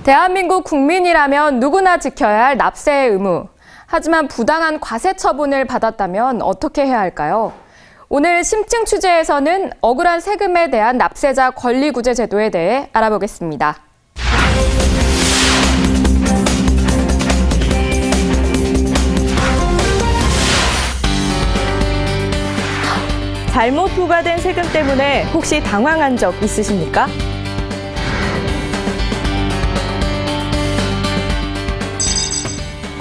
대한민국 국민이라면 누구나 지켜야 할 납세의 의무. 하지만 부당한 과세 처분을 받았다면 어떻게 해야 할까요? 오늘 심층 취재에서는 억울한 세금에 대한 납세자 권리구제 제도에 대해 알아보겠습니다. 잘못 부과된 세금 때문에 혹시 당황한 적 있으십니까?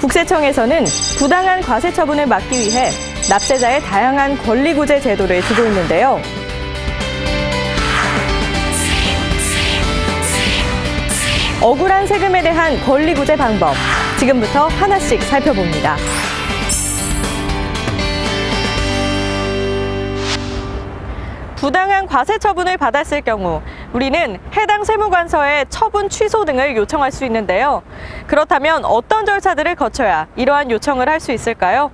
국세청에서는 부당한 과세 처분을 막기 위해 납세자의 다양한 권리구제 제도를 두고 있는데요. 억울한 세금에 대한 권리구제 방법, 지금부터 하나씩 살펴봅니다. 부당한 과세 처분을 받았을 경우 우리는 해당 세무관서에 처분 취소 등을 요청할 수 있는데요. 그렇다면 어떤 절차들을 거쳐야 이러한 요청을 할 수 있을까요?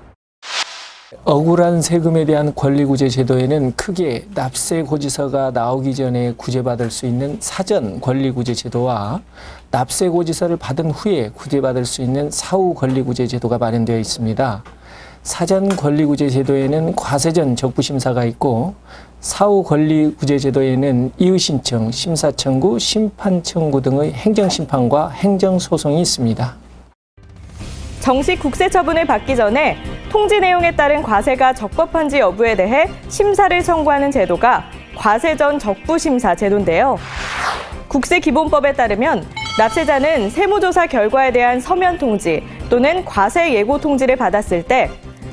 억울한 세금에 대한 권리구제 제도에는 크게 납세고지서가 나오기 전에 구제받을 수 있는 사전 권리구제 제도와 납세고지서를 받은 후에 구제받을 수 있는 사후 권리구제 제도가 마련되어 있습니다. 사전 권리구제 제도에는 과세전 적부심사가 있고 사후 권리구제 제도에는 이의신청, 심사청구, 심판청구 등의 행정심판과 행정소송이 있습니다. 정식 국세처분을 받기 전에 통지 내용에 따른 과세가 적법한지 여부에 대해 심사를 청구하는 제도가 과세전 적부심사 제도인데요. 국세기본법에 따르면 납세자는 세무조사 결과에 대한 서면 통지 또는 과세 예고 통지를 받았을 때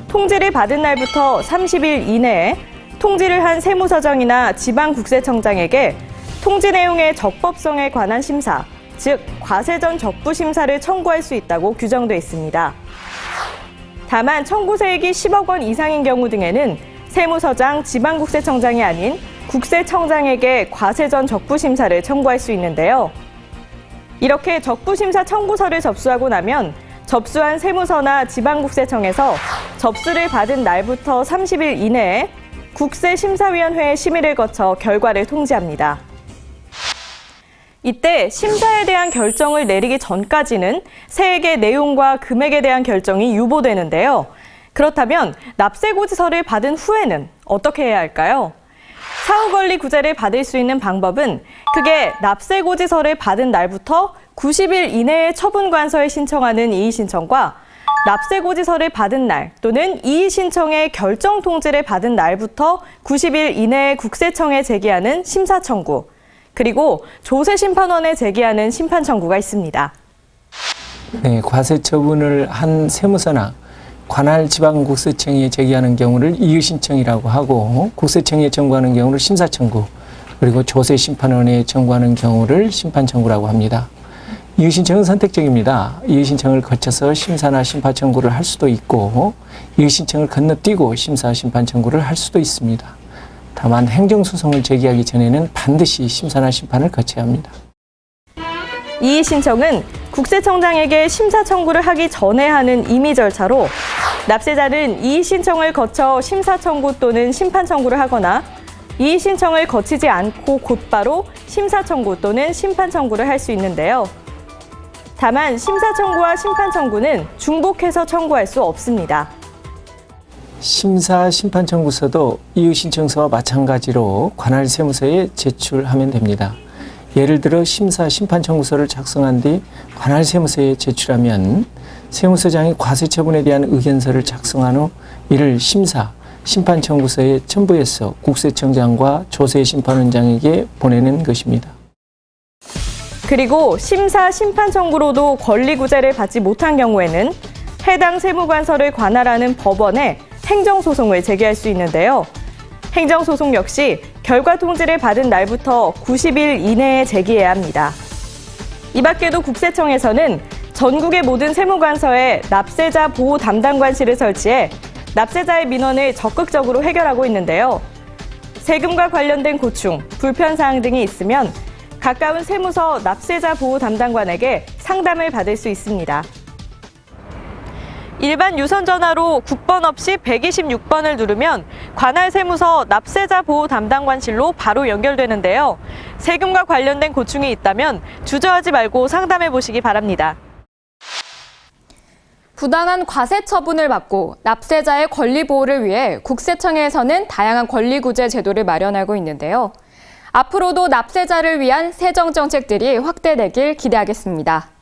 통지를 받은 날부터 30일 이내에 통지를 한 세무서장이나 지방국세청장에게 통지 내용의 적법성에 관한 심사, 즉 과세전 적부심사를 청구할 수 있다고 규정돼 있습니다. 다만 청구세액이 10억 원 이상인 경우 등에는 세무서장, 지방국세청장이 아닌 국세청장에게 과세전 적부심사를 청구할 수 있는데요. 이렇게 적부심사 청구서를 접수하고 나면 접수한 세무서나 지방국세청에서 접수를 받은 날부터 30일 이내에 국세심사위원회의 심의를 거쳐 결과를 통지합니다. 이때 심사에 대한 결정을 내리기 전까지는 세액의 내용과 금액에 대한 결정이 유보되는데요. 그렇다면 납세고지서를 받은 후에는 어떻게 해야 할까요? 사후권리구제를 받을 수 있는 방법은 크게 납세고지서를 받은 날부터 90일 이내에 처분관서에 신청하는 이의신청과 납세고지서를 받은 날 또는 이의신청의 결정통지를 받은 날부터 90일 이내에 국세청에 제기하는 심사청구, 그리고 조세심판원에 제기하는 심판청구가 있습니다. 네, 과세처분을 한 세무서나 관할 지방국세청에 제기하는 경우를 이의신청이라고 하고 국세청에 청구하는 경우를 심사청구, 그리고 조세심판원에 청구하는 경우를 심판청구라고 합니다. 이의신청은 선택적입니다. 이의신청을 거쳐서 심사나 심판청구를 할 수도 있고 이의신청을 건너뛰고 심사, 심판청구를 할 수도 있습니다. 다만 행정소송을 제기하기 전에는 반드시 심사나 심판을 거쳐야 합니다. 이의신청은 국세청장에게 심사청구를 하기 전에 하는 임의 절차로 납세자는 이의신청을 거쳐 심사청구 또는 심판청구를 하거나 이의신청을 거치지 않고 곧바로 심사청구 또는 심판청구를 할 수 있는데요. 다만 심사청구와 심판청구는 중복해서 청구할 수 없습니다. 심사, 심판청구서도 이의신청서와 마찬가지로 관할 세무서에 제출하면 됩니다. 예를 들어 심사, 심판청구서를 작성한 뒤 관할 세무서에 제출하면 세무서장이 과세처분에 대한 의견서를 작성한 후 이를 심사, 심판청구서에 첨부해서 국세청장과 조세심판원장에게 보내는 것입니다. 그리고 심사, 심판청구로도 권리구제를 받지 못한 경우에는 해당 세무관서를 관할하는 법원에 행정소송을 제기할 수 있는데요. 행정소송 역시 결과 통지를 받은 날부터 90일 이내에 제기해야 합니다. 이 밖에도 국세청에서는 전국의 모든 세무관서에 납세자 보호 담당관실을 설치해 납세자의 민원을 적극적으로 해결하고 있는데요. 세금과 관련된 고충, 불편사항 등이 있으면 가까운 세무서 납세자 보호 담당관에게 상담을 받을 수 있습니다. 일반 유선 전화로 국번 없이 126번을 누르면 관할 세무서 납세자 보호 담당관실로 바로 연결되는데요. 세금과 관련된 고충이 있다면 주저하지 말고 상담해 보시기 바랍니다. 부당한 과세 처분을 막고 납세자의 권리 보호를 위해 국세청에서는 다양한 권리 구제 제도를 마련하고 있는데요. 앞으로도 납세자를 위한 세정 정책들이 확대되길 기대하겠습니다.